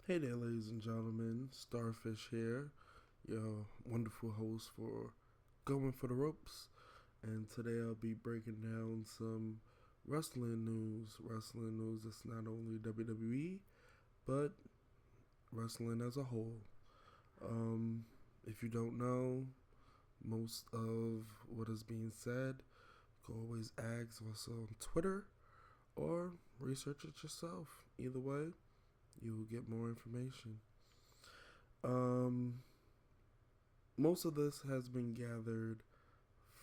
Hey there, ladies and gentlemen. Starfish here, your wonderful host for Going for the Ropes. And today I'll be breaking down some wrestling news. Wrestling news that's not only WWE, but wrestling as a whole. If you don't know, most of what is being said, you can always ask us on Twitter or research it yourself. Either way, you will get more information. Um, Most of this has been gathered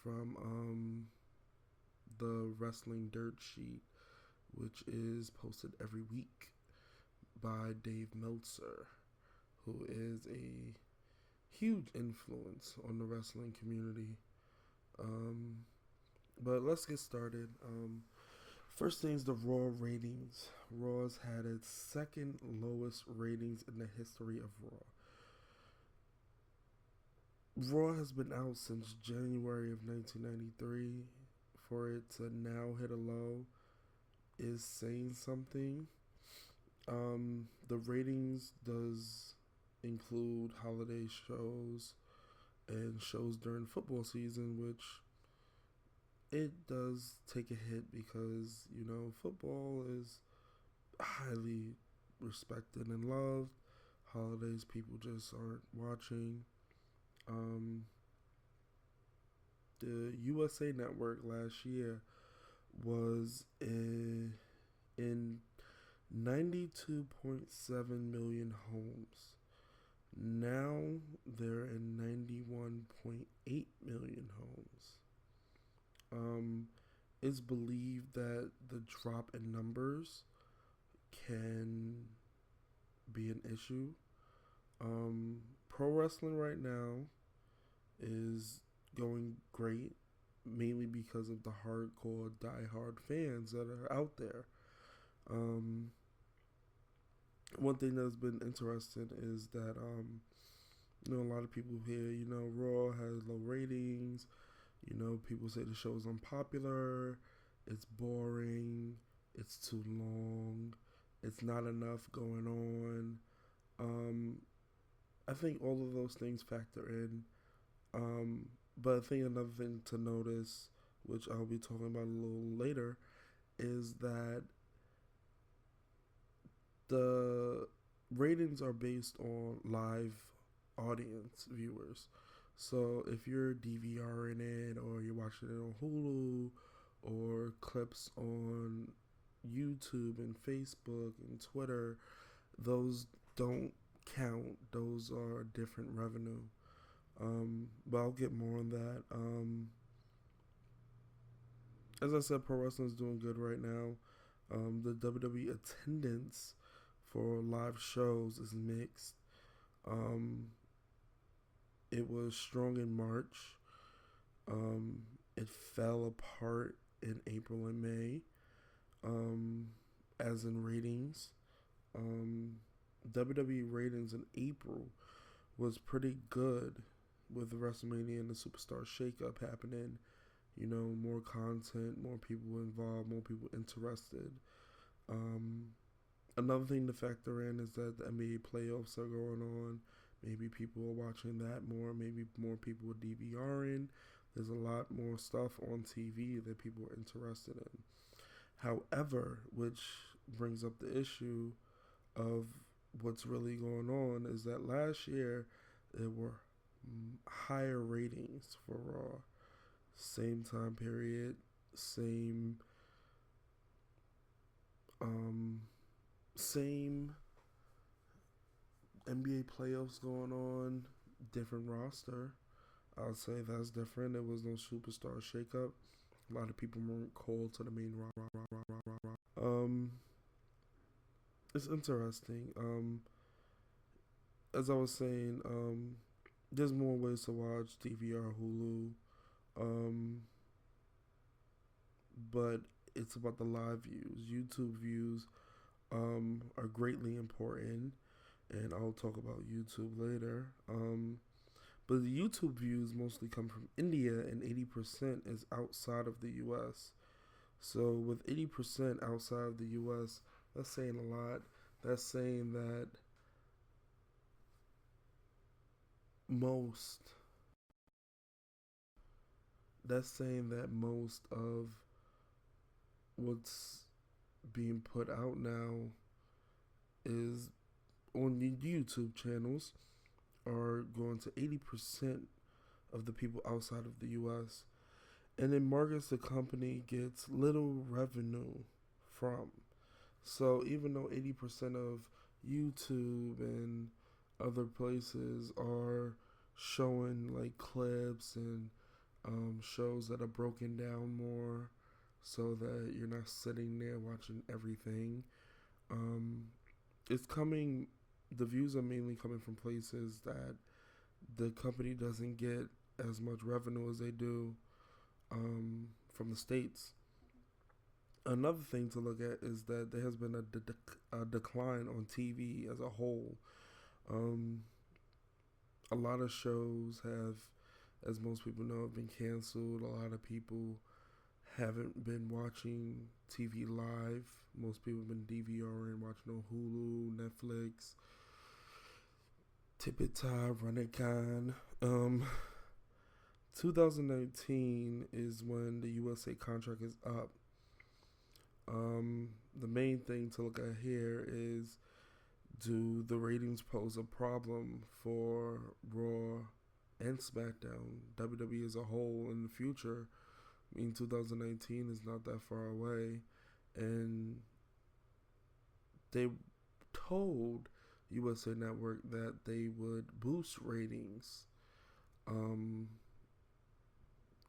from the Wrestling Dirt Sheet, which is posted every week by Dave Meltzer, who is a huge influence on the wrestling community. Um, but let's get started. First thing's the Raw ratings. Raw's had its second lowest ratings in the history of Raw. Raw has been out since January of 1993. For it to now hit a low is saying something. The ratings does include holiday shows and shows during football season, which it does take a hit because, football is highly respected and loved. Holidays, people just aren't watching. The USA Network last year was in 92.7 million homes. Now they're in 91.8 million homes. It's believed that the drop in numbers can be an issue. Pro wrestling right now is going great, mainly because of the hardcore, die-hard fans that are out there. One thing that's been interesting is that a lot of people here, Raw has low ratings. People say the show is unpopular, it's boring, it's too long, it's not enough going on. I think all of those things factor in. But I think another thing to notice, which I'll be talking about a little later, is that the ratings are based on live audience viewers. So if you're DVRing it or you're watching it on Hulu or clips on YouTube and Facebook and Twitter, those don't count. Those are different revenue. But I'll get more on that. As I said, pro wrestling is doing good right now. The WWE attendance for live shows is mixed. It was strong in March. It fell apart in April and May, as in ratings. WWE ratings in April was pretty good with WrestleMania and the Superstar Shakeup happening. More content, more people involved, more people interested. Another thing to factor in is that the NBA playoffs are going on. Maybe people are watching that more. Maybe more people are DVRing. There's a lot more stuff on TV that people are interested in. However, which brings up the issue of what's really going on, is that last year there were higher ratings for Raw. Same time period, same NBA playoffs going on, different roster. I'll say that's different. There was no superstar shakeup. A lot of people weren't called to the main Raw. It's interesting. As I was saying, there's more ways to watch DVR, Hulu, but it's about the live views. YouTube views are greatly important, and I'll talk about YouTube later. But the YouTube views mostly come from India, and 80% is outside of the U.S. So with 80% outside of the U.S., that's saying a lot. That's saying that most, that's saying that most of what's being put out now is on the YouTube channels are going to 80% of the people outside of the US. And in markets the company gets little revenue from. So even though 80% of YouTube and other places are showing like clips and shows that are broken down more so that you're not sitting there watching everything, um, it's coming, the views are mainly coming from places that the company doesn't get as much revenue as they do from the States. Another thing to look at is that there has been a decline on TV as a whole. Um, a lot of shows have, as most people know, have been canceled. A lot of people haven't been watching TV live. Most people have been DVRing, watching on Hulu, Netflix, Tippita, Running. 2019 is when the USA contract is up. The main thing to look at here is, do the ratings pose a problem for Raw and SmackDown, WWE as a whole in the future? I mean, 2019 is not that far away, and they told USA Network that they would boost ratings.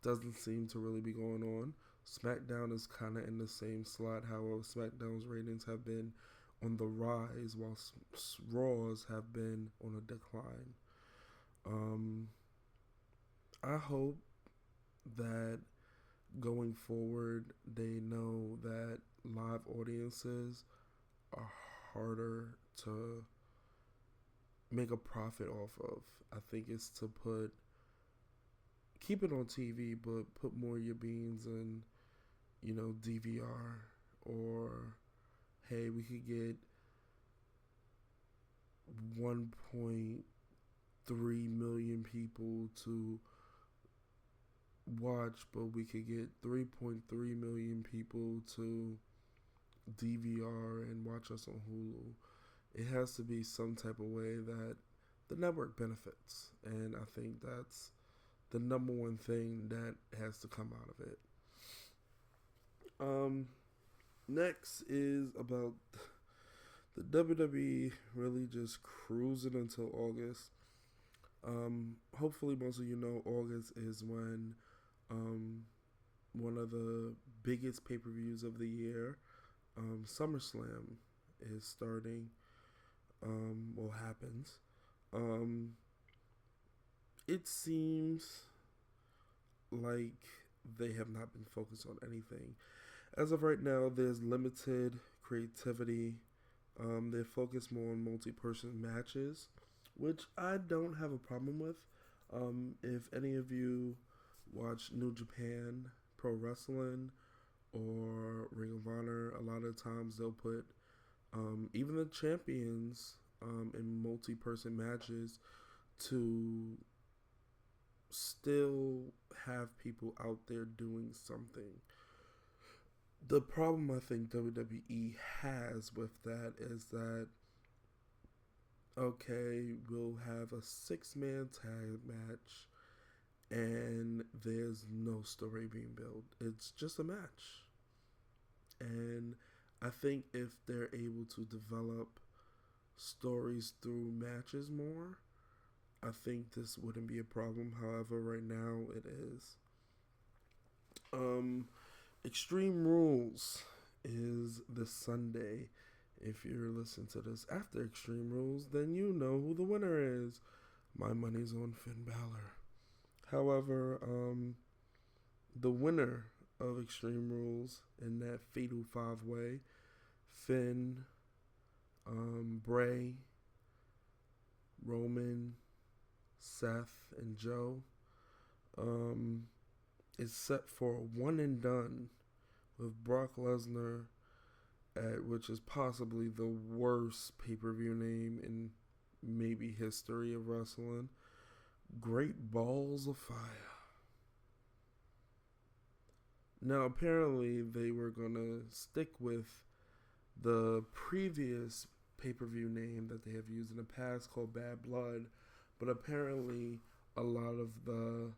Doesn't seem to really be going on. SmackDown is kind of in the same slot. However, SmackDown's ratings have been on the rise, while Raw's have been on a decline. I hope that going forward, they know that live audiences are harder to make a profit off of. I think it's to keep it on TV, but put more of your beans in, DVR, or hey, we could get 1.3 million people to watch, but we could get 3.3 million people to DVR and watch us on Hulu. It has to be some type of way that the network benefits, and I think that's the number one thing that has to come out of it. Next is about the WWE really just cruising until August. Hopefully most of you know August is when one of the biggest pay-per-views of the year, SummerSlam, is starting, happens. It seems like they have not been focused on anything. As of right now, there's limited creativity. They're focused more on multi-person matches, which I don't have a problem with. If any of you watch New Japan Pro Wrestling or Ring of Honor, a lot of times they'll put even the champions in multi-person matches to still have people out there doing something. The problem I think WWE has with that is that, okay, we'll have a 6-man tag match and there's no story being built. It's just a match. And I think if they're able to develop stories through matches more, I think this wouldn't be a problem. However, right now it is. Extreme Rules is this Sunday. If you're listening to this after Extreme Rules, then you know who the winner is. My money's on Finn Balor. However, the winner of Extreme Rules in that fatal 5-way, Finn, Bray, Roman, Seth, and Joe, is set for a one and done with Brock Lesnar, which is possibly the worst pay-per-view name in maybe history of wrestling. Great Balls of Fire. Now, apparently, they were going to stick with the previous pay-per-view name that they have used in the past called Bad Blood, but apparently a lot of the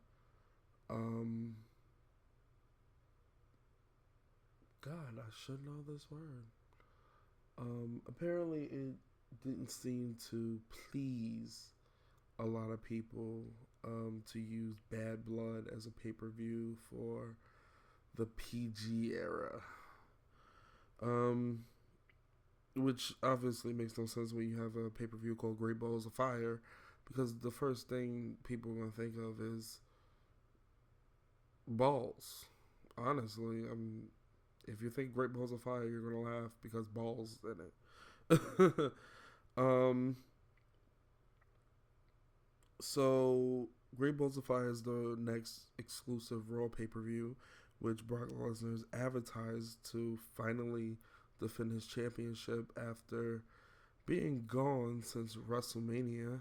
God, I should know this word. Apparently it didn't seem to please a lot of people to use Bad Blood as a pay-per-view for the PG era. Which obviously makes no sense when you have a pay-per-view called Great Balls of Fire, because the first thing people are going to think of is balls. Honestly, if you think Great Balls of Fire, you're going to laugh because balls in it. So Great Balls of Fire is the next exclusive Raw pay-per-view, which Brock Lesnar is advertised to finally defend his championship after being gone since WrestleMania.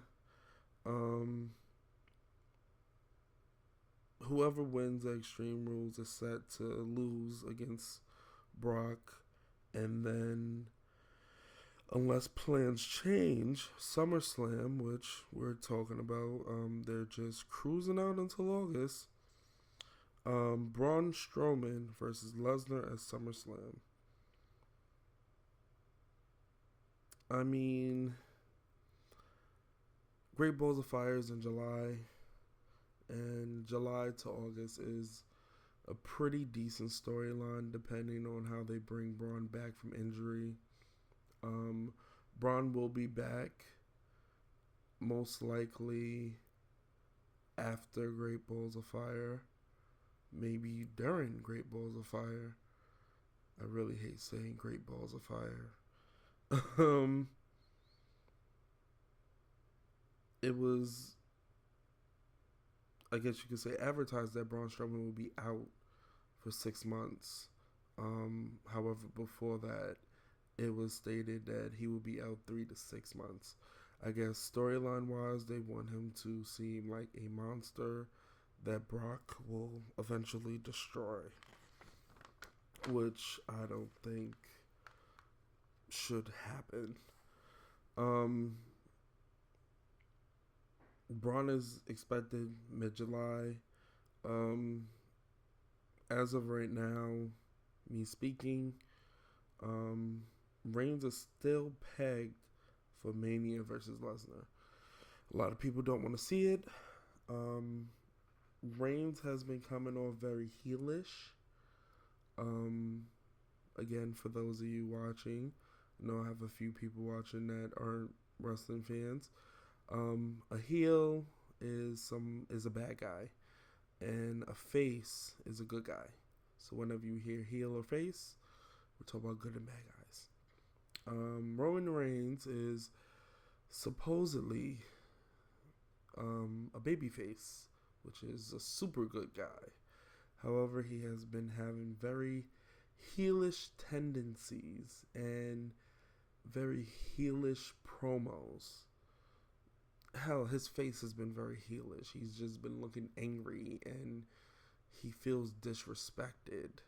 Whoever wins the Extreme Rules is set to lose against Brock, and then unless plans change, SummerSlam, which we're talking about, they're just cruising out until August. Braun Strowman versus Lesnar at SummerSlam. I mean, Great Balls of Fire is in July, and July to August is a pretty decent storyline depending on how they bring Braun back from injury. Braun will be back most likely after Great Balls of Fire, maybe during Great Balls of Fire. I really hate saying Great Balls of Fire. It was, I guess you could say, advertised that Braun Strowman would be out for 6 months. However, before that, it was stated that he would be out 3 to 6 months. I guess storyline wise, they want him to seem like a monster that Brock will eventually destroy, which I don't think should happen. Braun is expected mid-July. As of right now, me speaking, Reigns is still pegged for Mania versus Lesnar. A lot of people don't want to see it. Reigns has been coming off very heelish. Again, for those of you watching, I know I have a few people watching that aren't wrestling fans. A heel is a bad guy, and a face is a good guy. So whenever you hear heel or face, we're talking about good and bad guys. Roman Reigns is supposedly a babyface, which is a super good guy. However, he has been having very heelish tendencies and very heelish promos. Hell, his face has been very heelish. He's just been looking angry and he feels disrespected.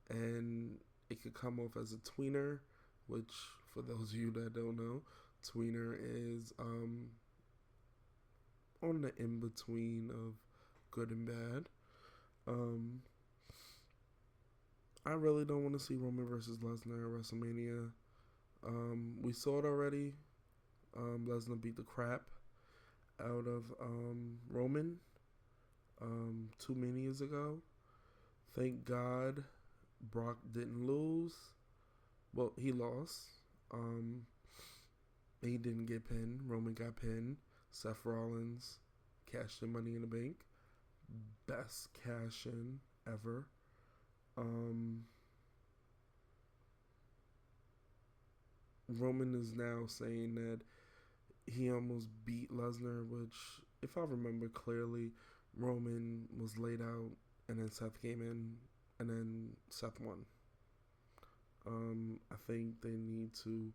And it could come off as a tweener, which, for those of you that don't know, tweener is on the in-between of good and bad. I really don't want to see Roman versus Lesnar at WrestleMania. We saw it already. Lesnar beat the crap out of Roman 2 Manias ago. Thank God Brock didn't lose. Well, he lost. He didn't get pinned. Roman got pinned. Seth Rollins cashed in Money in the Bank. Best cash in ever. Roman is now saying that he almost beat Lesnar, which, if I remember clearly, Roman was laid out and then Seth came in and then Seth won. I think they need to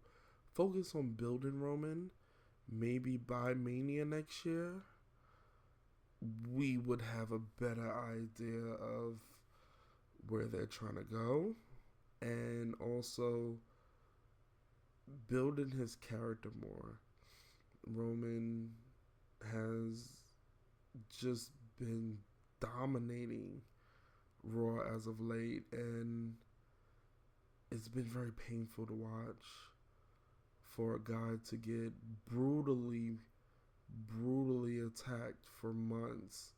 focus on building Roman, maybe by Mania next year. we would have a better idea of where they're trying to go, and also building his character more. Roman has just been dominating Raw as of late, and it's been very painful to watch for a guy to get brutally attacked for months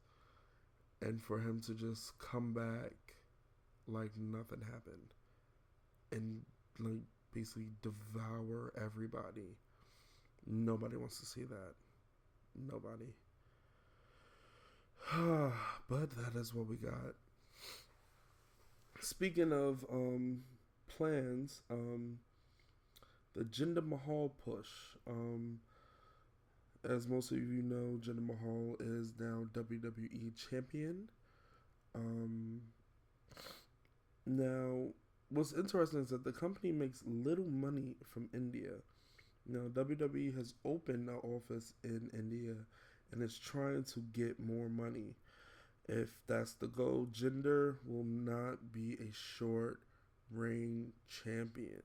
and for him to just come back like nothing happened and like basically devour everybody. Nobody wants to see that. Nobody. But that is what we got. Speaking of plans, the Jinder Mahal push. As most of you know, Jinder Mahal is now WWE champion. Now, what's interesting is that the company makes little money from India. Now, WWE has opened an office in India and is trying to get more money. If that's the goal, Jinder will not be a short reign champion.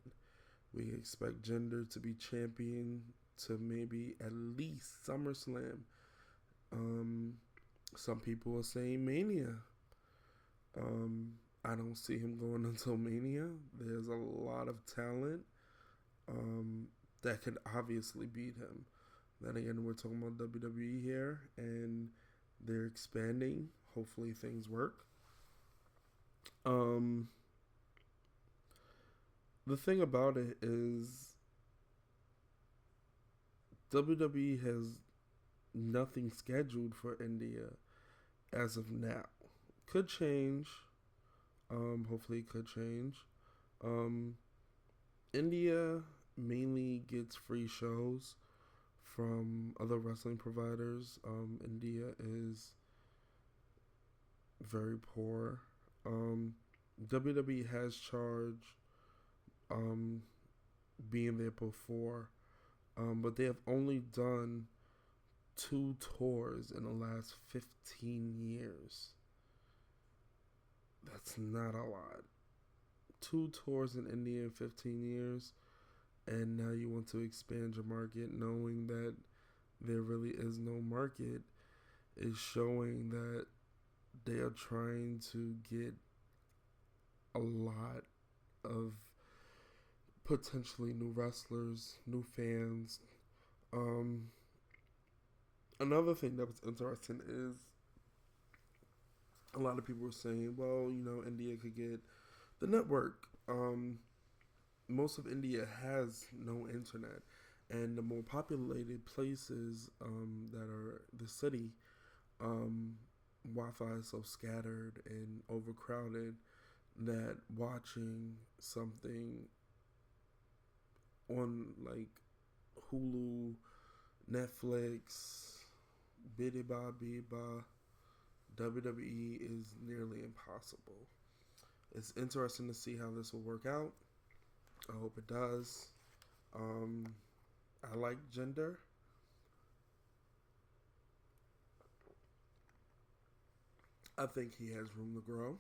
We expect Jinder to be champion to maybe at least SummerSlam. Some people are saying Mania. I don't see him going until Mania. There's a lot of talent that could obviously beat him. Then again, we're talking about WWE here, and they're expanding. Hopefully things work. The thing about it is WWE has nothing scheduled for India as of now. Could change. Hopefully it could change. India mainly gets free shows from other wrestling providers. India is very poor. WWE has charged being there before, but they have only done 2 tours in the last 15 years. That's not a lot. 2 tours in India in 15 years, and now you want to expand your market knowing that there really is no market, is showing that they are trying to get a lot of potentially new wrestlers, new fans. Another thing that was interesting is a lot of people were saying, well, India could get the network. Most of India has no internet, and the more populated places that are the city, Wi-Fi is so scattered and overcrowded that watching something on like Hulu, Netflix, Bidiba, Biba, WWE is nearly impossible. It's interesting to see how this will work out. I hope it does. I like Jinder. I think he has room to grow.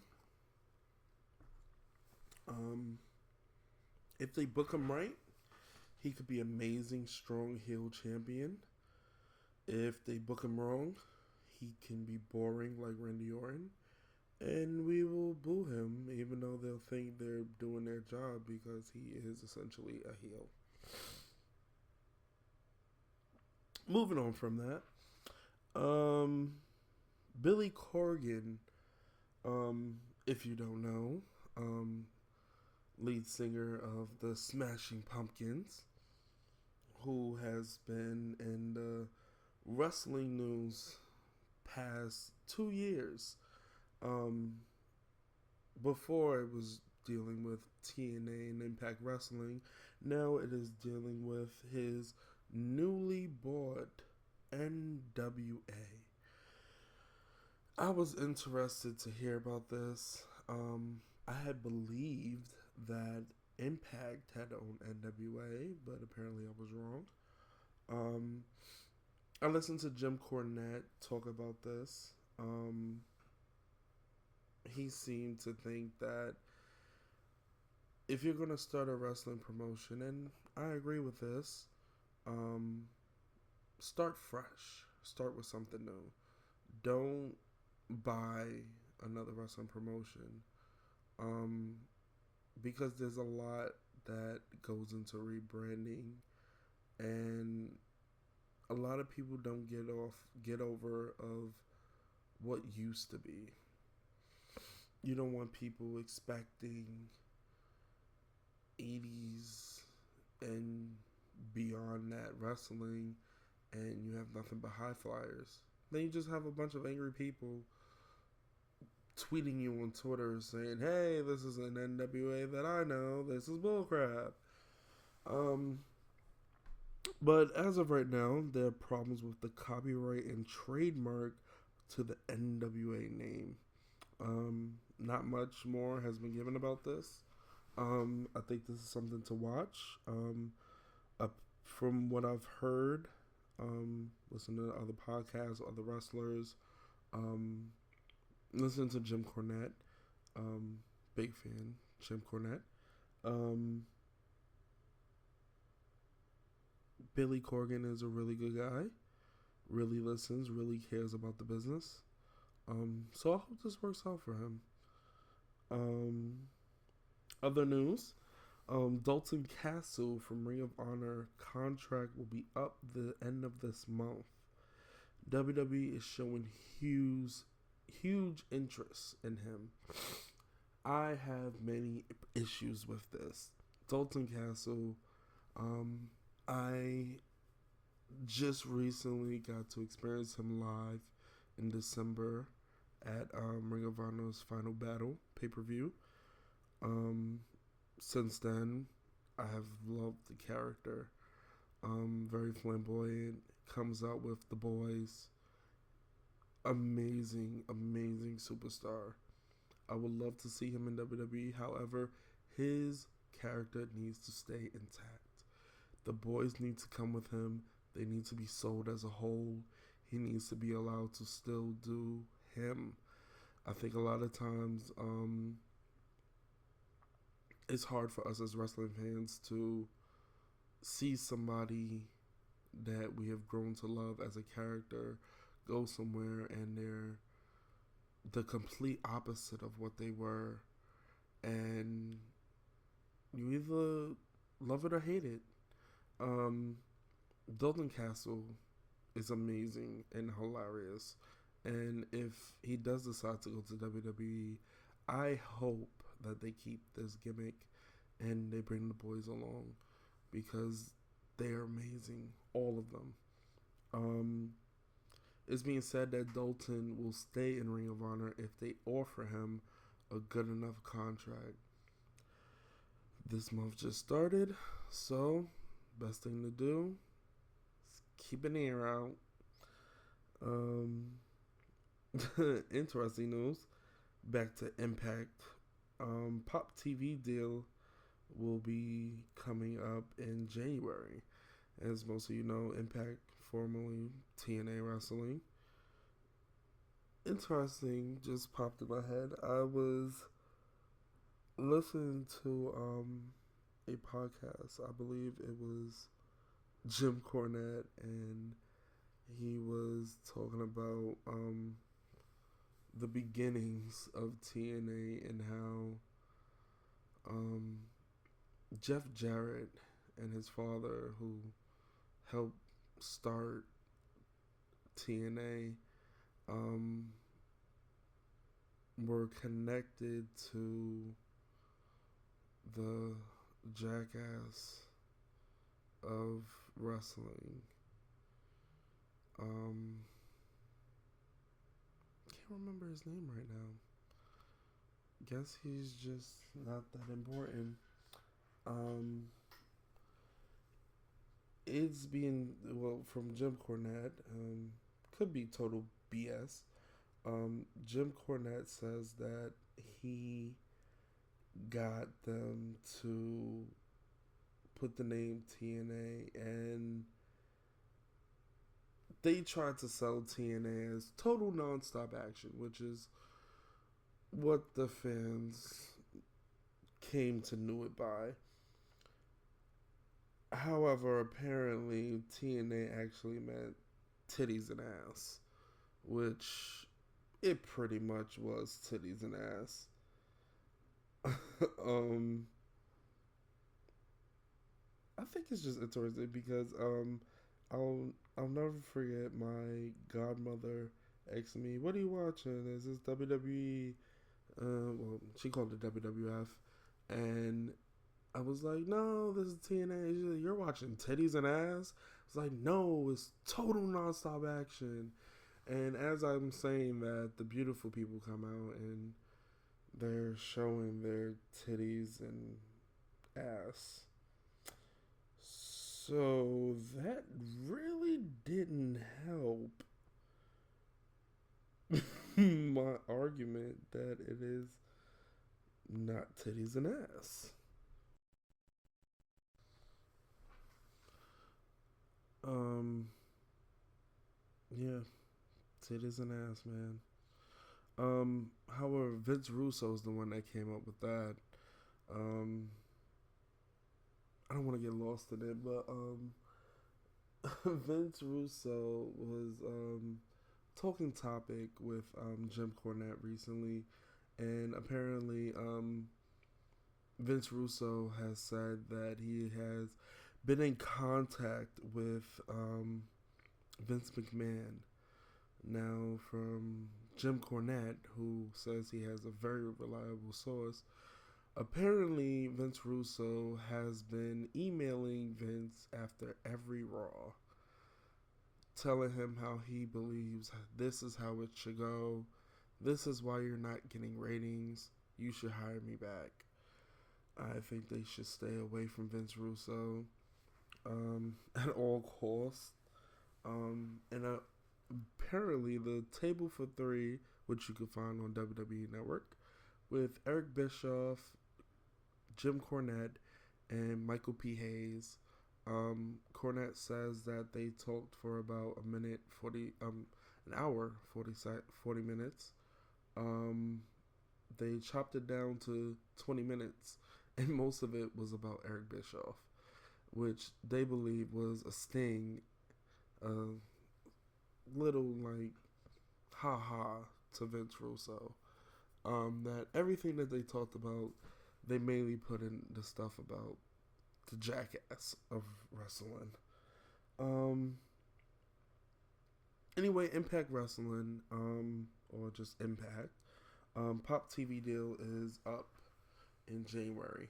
If they book him right, he could be amazing, strong heel champion. If they book him wrong, he can be boring like Randy Orton. And we will boo him, even though they'll think they're doing their job because he is essentially a heel. Moving on from that, Billy Corgan, if you don't know, lead singer of the Smashing Pumpkins, who has been in the wrestling news past 2 years. Before it was dealing with TNA and Impact Wrestling. Now it is dealing with his newly bought NWA. I was interested to hear about this. I had believed that Impact had owned NWA, but apparently I was wrong. I listened to Jim Cornette talk about this, Um, he seemed to think that if you're gonna start a wrestling promotion, and I agree with this, um, start fresh. Start with something new. Don't buy another wrestling promotion. Um, because there's a lot that goes into rebranding, and a lot of people don't get over of what used to be. You don't want people expecting 80s and beyond that wrestling, and you have nothing but high flyers. Then you just have a bunch of angry people tweeting you on Twitter saying, "Hey, this is an NWA that I know. This is bullcrap." Um, but as of right now, there are problems with the copyright and trademark to the NWA name. Not much more has been given about this. I think this is something to watch. From what I've heard, listen to other podcasts, other wrestlers, listen to Jim Cornette. Big fan, Jim Cornette. Billy Corgan is a really good guy. Really listens, really cares about the business. So I hope this works out for him. Other news. Dalton Castle from Ring of Honor contract will be up the end of this month. WWE is showing huge interest in him. I have many issues with this. Dalton Castle, I just recently got to experience him live in December at Ring of Honor's Final Battle pay-per-view. Since then, I have loved the character. Very flamboyant, comes out with the boys. Amazing superstar. I would love to see him in WWE. However, his character needs to stay intact. The boys need to come with him. They need to be sold as a whole. He needs to be allowed to still do him. I think a lot of times it's hard for us as wrestling fans to see somebody that we have grown to love as a character go somewhere and they're the complete opposite of what they were, and you either love it or hate it. Dalton Castle is amazing and hilarious, and if he does decide to go to WWE, I hope that they keep this gimmick and they bring the boys along, because they are amazing, all of them. It's being said that Dalton will stay in Ring of Honor if they offer him a good enough contract. This month just started, so best thing to do is keep an ear out. Interesting news. Back to Impact. Pop TV deal will be coming up in January. As most of you know, Impact, formerly TNA Wrestling. Interesting, just popped in my head. I was listening to a podcast. I believe it was Jim Cornette, and he was talking about the beginnings of TNA and how Jeff Jarrett and his father, who helped start TNA, were connected to the jackass of wrestling. Can't remember his name right now. Guess he's just not that important. It's being, well, from Jim Cornette, could be total BS. Jim Cornette says that he got them to put the name TNA and they tried to sell TNA as total nonstop action, which is what the fans came to know it by. However, apparently TNA actually meant titties and ass, which it pretty much was titties and ass. um, I think it's just interesting because I'll I'll never forget my godmother asking me, "What are you watching? Is this WWE?" Well, she called it WWF, and I was like, "No, this is TNA." She's like, "You're watching titties and ass." I was like, "No, it's total nonstop action." And as I'm saying that, the beautiful people come out and they're showing their titties and ass. So that really didn't help my argument that it is not titties and ass. Um, yeah, titties and ass, man. However, Vince Russo is the one that came up with that. Um, I don't want to get lost in it, but Vince Russo was talking topic with Jim Cornette recently, and apparently Vince Russo has said that he has been in contact with Vince McMahon. Now, from Jim Cornette, who says he has a very reliable source, apparently Vince Russo has been emailing Vince after every Raw, telling him how he believes this is how it should go. This is why you're not getting ratings. You should hire me back. I think they should stay away from Vince Russo at all costs. And apparently, the Table for Three, which you can find on WWE Network, with Eric Bischoff, Jim Cornette, and Michael P. Hayes. Cornette says that they talked for about an hour, 40 minutes. They chopped it down to 20 minutes, and most of it was about Eric Bischoff, which they believe was a sting, a little like ha ha to Vince Russo. That everything that they talked about, they mainly put in the stuff about the jackass of wrestling. Um, anyway, Impact Wrestling, or just Impact, Pop TV deal is up in January.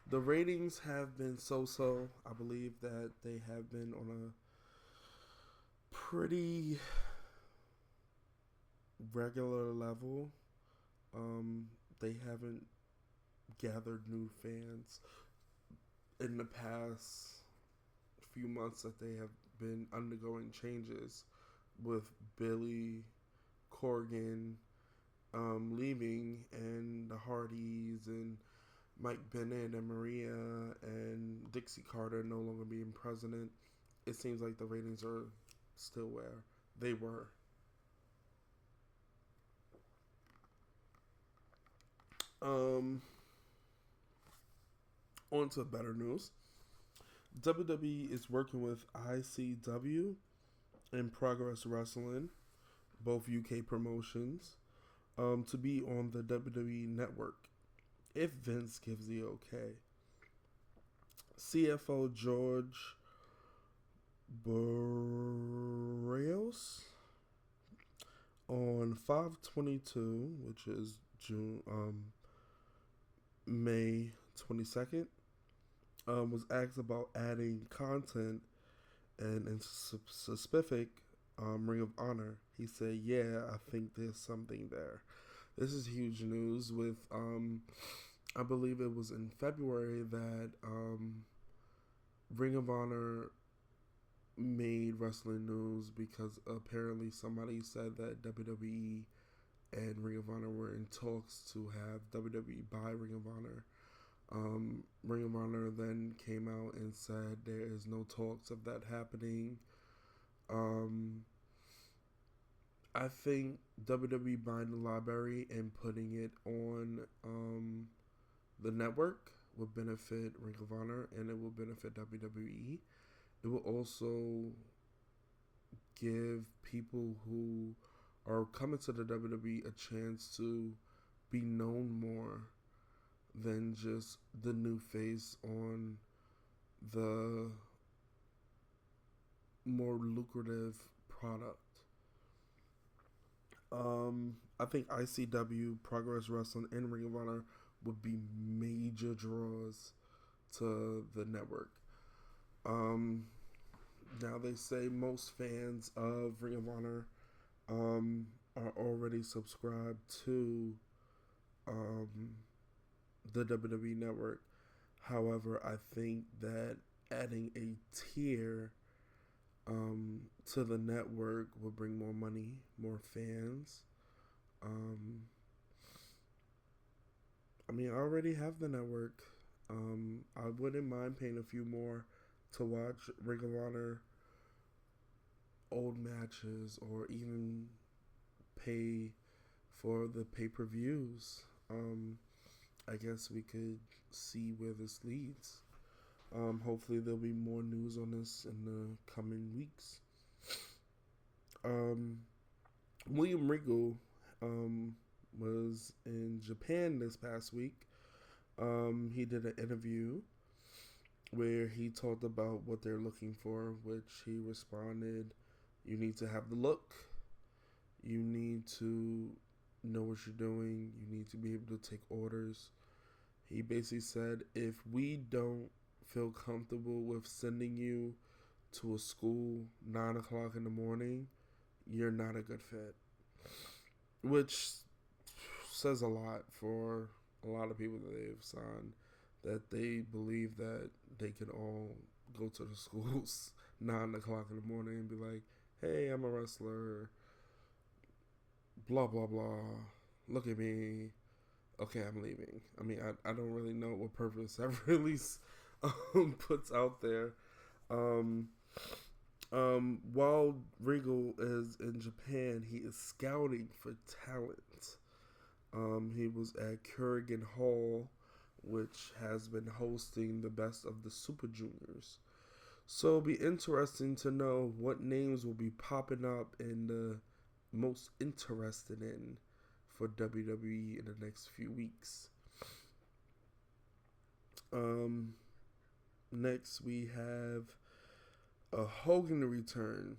The ratings have been so. I believe that they have been on a pretty regular level. They haven't gathered new fans in the past few months that they have been undergoing changes with Billy Corgan leaving and the Hardys and Mike Bennett and Maria and Dixie Carter no longer being president. It seems like the ratings are still where they were. Um, On to better news. WWE is working with ICW and Progress Wrestling, both UK promotions, to be on the WWE network if Vince gives the okay. CFO George Barrios on 5/22, which is May 22nd, was asked about adding content and in specific Ring of Honor. He said, "Yeah, I think there's something there." This is huge news. With I believe it was in February that Ring of Honor made wrestling news because apparently somebody said that WWE and Ring of Honor were in talks to have WWE buy Ring of Honor. Ring of Honor then came out and said there is no talks of that happening. Um, I think WWE buying the library and putting it on the network will benefit Ring of Honor and it will benefit WWE. It will also give people who are coming to the WWE a chance to be known more than just the new face on the more lucrative product. I think ICW, Progress Wrestling, and Ring of Honor would be major draws to the network. Um, Now they say most fans of Ring of Honor are already subscribed to um, the WWE network. However, I think that adding a tier to the network will bring more money, more fans. Um, I already have the network. I wouldn't mind paying a few more to watch Ring of Honor old matches or even pay for the pay-per-views. I guess we could see where this leads. Hopefully there'll be more news on this in the coming weeks. William Regal was in Japan this past week. He did an interview where he talked about what they're looking for, which he responded, you need to have the look, you need to know what you're doing, you need to be able to take orders. He basically said, if we don't feel comfortable with sending you to a school 9 o'clock in the morning, you're not a good fit. Which says a lot for a lot of people that they've signed, that they believe that they can all go to the schools 9 o'clock in the morning and be like, hey, I'm a wrestler, blah, blah, blah, look at me, okay, I'm leaving. I don't really know what purpose that release puts out there. While Regal is in Japan, he is scouting for talent. He was at Kurgan Hall, which has been hosting the best of the Super Juniors. So it'll be interesting to know what names will be popping up and the most interested in for WWE in the next few weeks. Next we have a Hogan return.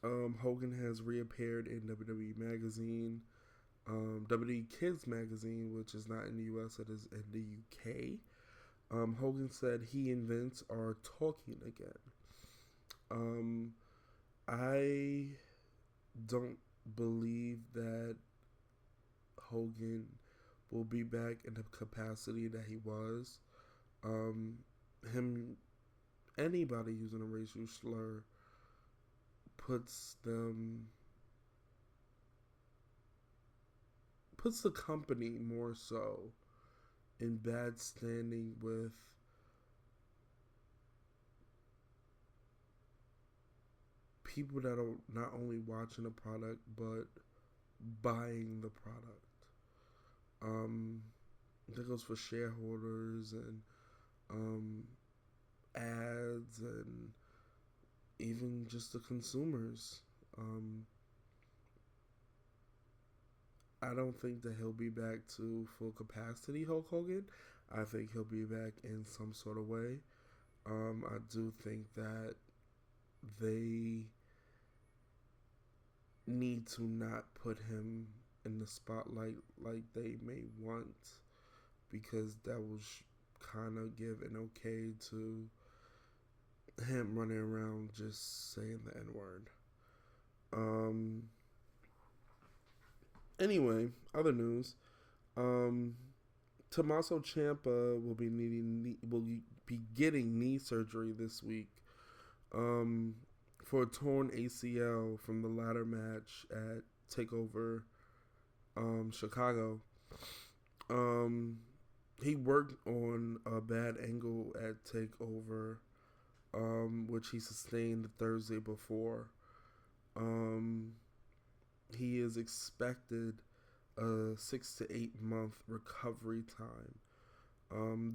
Hogan has reappeared in WWE Magazine, WWE Kids Magazine, which is not in the US, it is in the UK. Hogan said he and Vince are talking again. I don't believe that Hogan will be back in the capacity that he was. Anybody using a racial slur puts the company more so in bad standing with people that are not only watching the product but buying the product. That goes for shareholders and ads and even just the consumers. I don't think that he'll be back to full capacity, Hulk Hogan. I think he'll be back in some sort of way. I do think that they need to not put him in the spotlight like they may want, because that will kind of give an okay to him running around just saying the N-word. Anyway, other news. Tommaso Ciampa will be getting knee surgery this week for a torn ACL from the ladder match at TakeOver Chicago. He worked on a bad angle at TakeOver which he sustained the Thursday before. Um, he is expected a 6 to 8 month recovery time.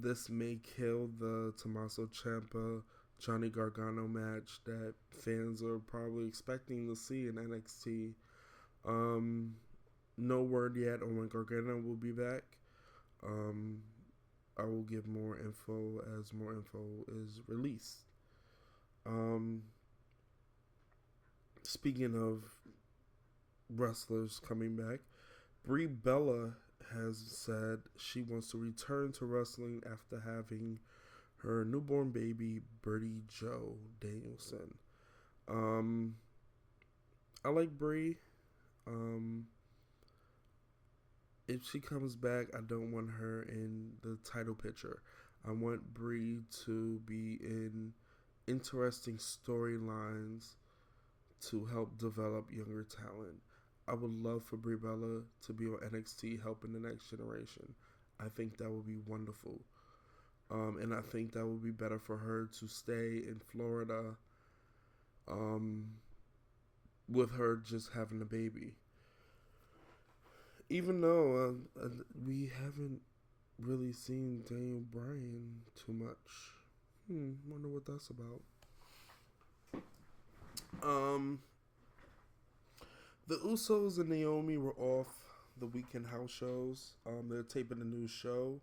This may kill the Tommaso Ciampa Johnny Gargano match that fans are probably expecting to see in NXT. No word yet on when Gargano will be back. I will give more info as more info is released. Speaking of wrestlers coming back, Brie Bella has said she wants to return to wrestling after having her newborn baby, Birdie Joe Danielson. I like Brie. If she comes back, I don't want her in the title picture. I want Brie to be in interesting storylines to help develop younger talent. I would love for Brie Bella to be on NXT helping the next generation. I think that would be wonderful. And I think that would be better for her to stay in Florida with her just having a baby. Even though we haven't really seen Daniel Bryan too much. Wonder what that's about. The Usos and Naomi were off the weekend house shows. They're taping a new show.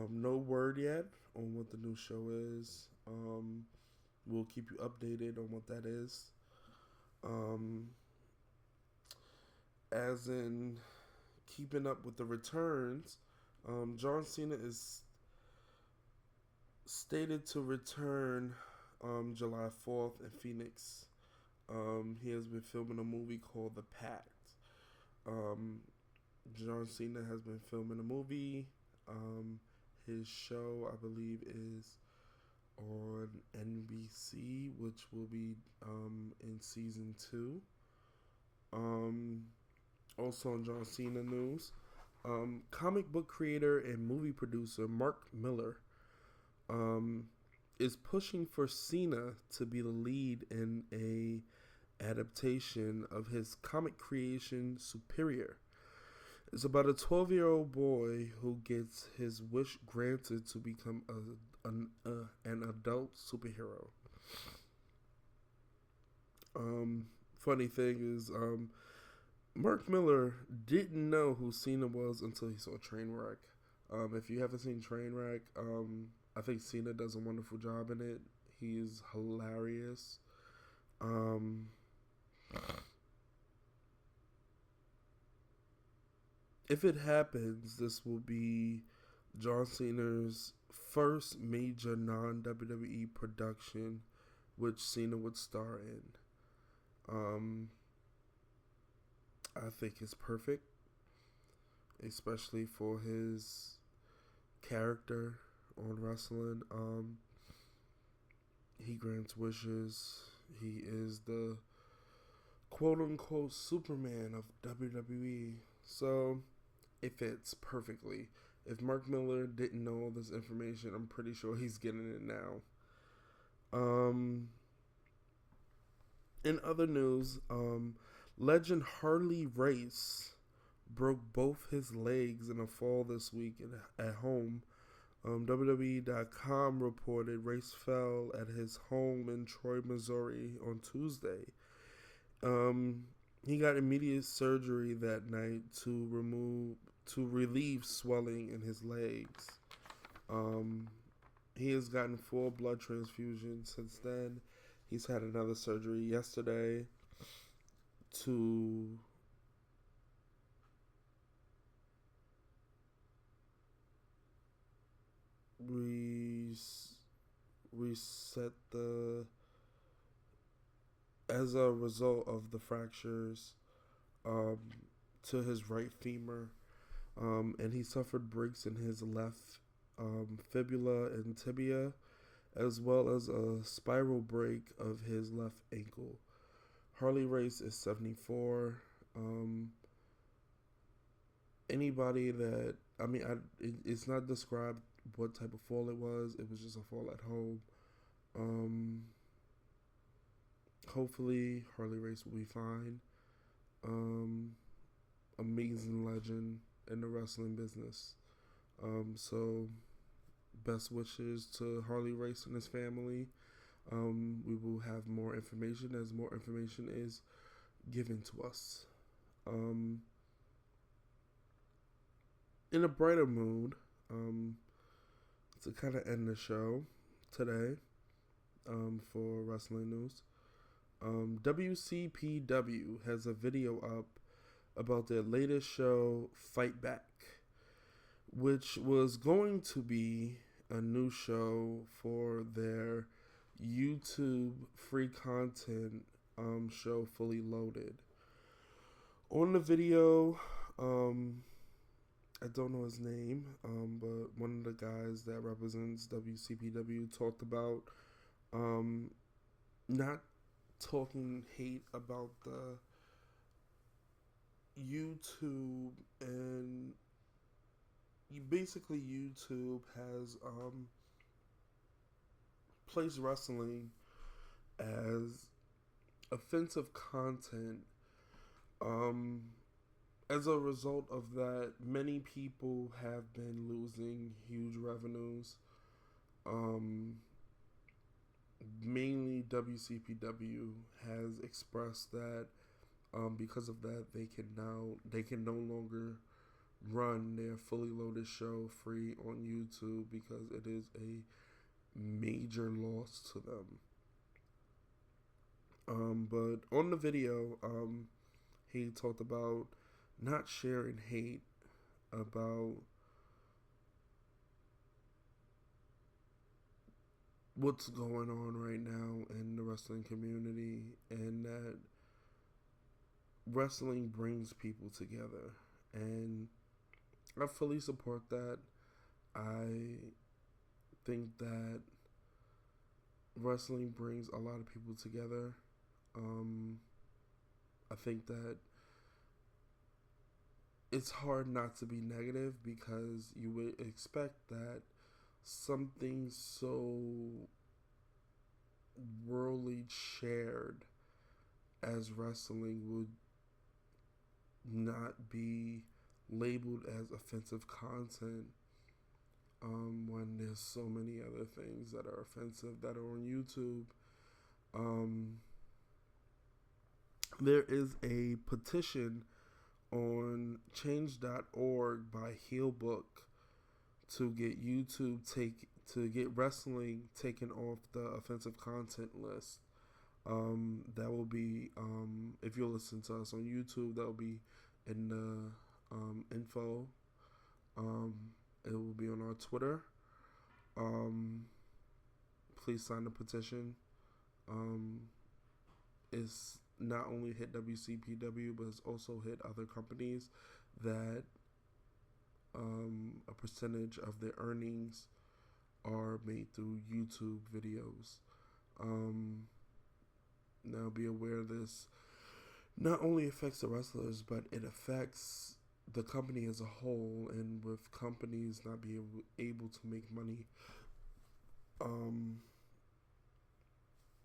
No word yet on what the new show is. We'll keep you updated on what that is. As in keeping up with the returns, John Cena is stated to return July 4th in Phoenix. He has been filming a movie called The Pact. John Cena has been filming a movie. His show, I believe, is on NBC, which will be in season 2. Also on John Cena news, comic book creator and movie producer Mark Miller is pushing for Cena to be the lead in a adaptation of his comic creation Superior. It's about a 12-year-old boy who gets his wish granted to become an adult superhero. Funny thing is, Mark Miller didn't know who Cena was until he saw Trainwreck. If you haven't seen Trainwreck, I think Cena does a wonderful job in it. He is hilarious. If it happens, this will be John Cena's first major non-WWE production which Cena would star in. I think it's perfect, especially for his character on wrestling. He grants wishes. He is the quote-unquote Superman of WWE. So it fits perfectly. If Mark Miller didn't know all this information, I'm pretty sure he's getting it now. In other news, legend Harley Race broke both his legs in a fall this week at home. WWE.com reported Race fell at his home in Troy, Missouri on Tuesday. He got immediate surgery that night to relieve swelling in his legs. He has gotten 4 blood transfusions since then. He's had another surgery yesterday to reset as a result of the fractures to his right femur, and he suffered breaks in his left fibula and tibia, as well as a spiral break of his left ankle. Harley Race is 74. Anybody that, it's not described what type of fall it was. It was just a fall at home. Um, Hopefully, Harley Race will be fine. Um, Amazing legend in the wrestling business. So best wishes to Harley Race and his family. We will have more information as more information is given to us. Um, in a brighter mood, to kind of end the show today, for wrestling news. WCPW has a video up about their latest show, Fight Back, which was going to be a new show for their YouTube free content show, Fully Loaded. On the video, I don't know his name, but one of the guys that represents WCPW talked about not talking hate about the YouTube, and basically YouTube has placed wrestling as offensive content. As a result of that, many people have been losing huge revenues. Mainly WCPW has expressed that because of that they can no longer run their Fully Loaded show free on YouTube because it is a major loss to them. But on the video, he talked about not sharing hate about what's going on right now in the wrestling community, and that wrestling brings people together. And I fully support that. I think that wrestling brings a lot of people together. I think that it's hard not to be negative because you would expect that something so worldly shared as wrestling would not be labeled as offensive content, when there's so many other things that are offensive that are on YouTube. There is a petition on change.org by Heelbook to get to get wrestling taken off the offensive content list. That will be, if you're listening to us on YouTube, that will be in the info. It will be on our Twitter. Please sign the petition. It's not only hit WCPW, but it's also hit other companies that a percentage of their earnings are made through YouTube videos. Now be aware this not only affects the wrestlers, but it affects the company as a whole. And with companies not being able to make money,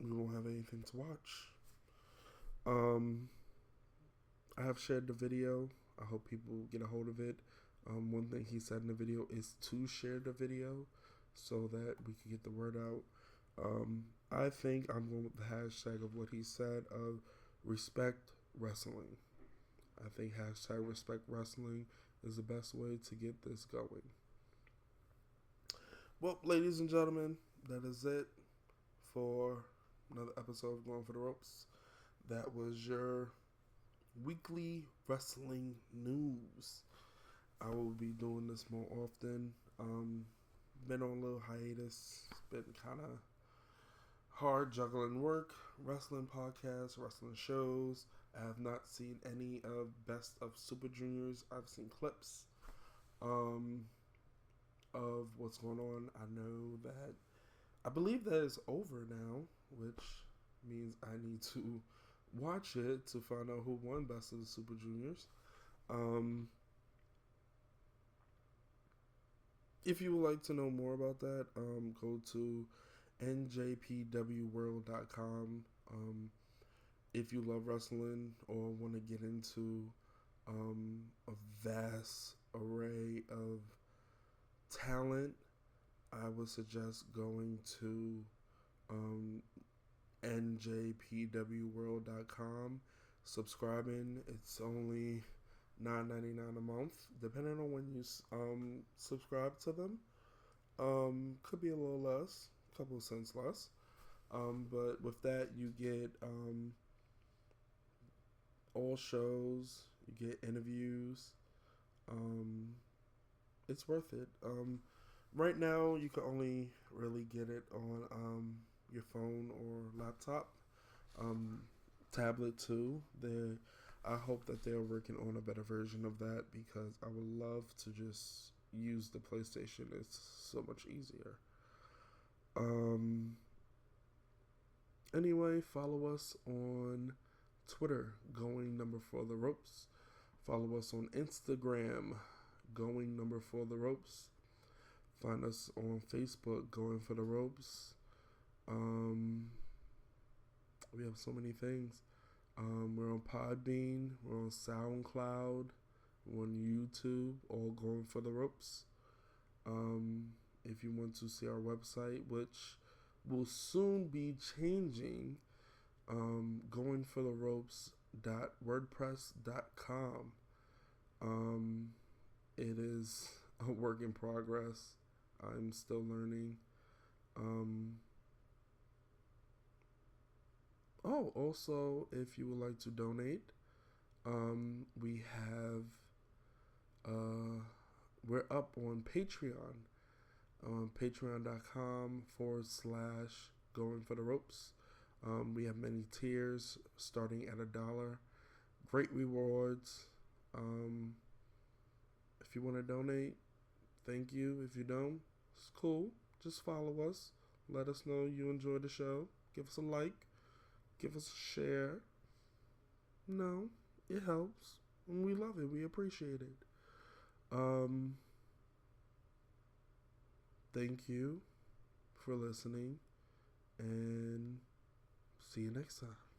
we won't have anything to watch. I have shared the video. I hope people get a hold of it. One thing he said in the video is to share the video so that we can get the word out. I think I'm going with the hashtag of what he said of respect wrestling. I think hashtag respect wrestling is the best way to get this going. Well, ladies and gentlemen, that is it for another episode of Going for the Ropes. That was your weekly wrestling news. I will be doing this more often. Been on a little hiatus. It's been kind of hard juggling work, wrestling podcasts, wrestling shows. I have not seen any of Best of Super Juniors. I've seen clips of what's going on. I believe that it's over now, which means I need to watch it to find out who won Best of the Super Juniors. If you would like to know more about that, go to njpwworld.com. If you love wrestling or want to get into a vast array of talent, I would suggest going to njpwworld.com, subscribing. It's only $9.99 a month, depending on when you subscribe to them. Could be a little less, a couple of cents less. But with that, you get all shows, you get interviews. It's worth it. Right now, you can only really get it on your phone or laptop, tablet too. I hope that they're working on a better version of that because I would love to just use the PlayStation. It's so much easier. Anyway, follow us on Twitter, going number for the ropes. Follow us on Instagram, going number for the ropes. Find us on Facebook, going for the ropes. We have so many things. We're on Podbean, we're on SoundCloud, we're on YouTube, all going for the ropes. If you want to see our website, which will soon be changing, goingfortheropes.wordpress.com. It is a work in progress. I'm still learning. Also, if you would like to donate, we have, we're up on Patreon, patreon.com/going for the ropes. We have many tiers starting at $1. Great rewards. If you want to donate, thank you. If you don't, it's cool. Just follow us. Let us know you enjoy the show. Give us a like. Give us a share. No, it helps. And we love it. We appreciate it. Thank you for listening. And see you next time.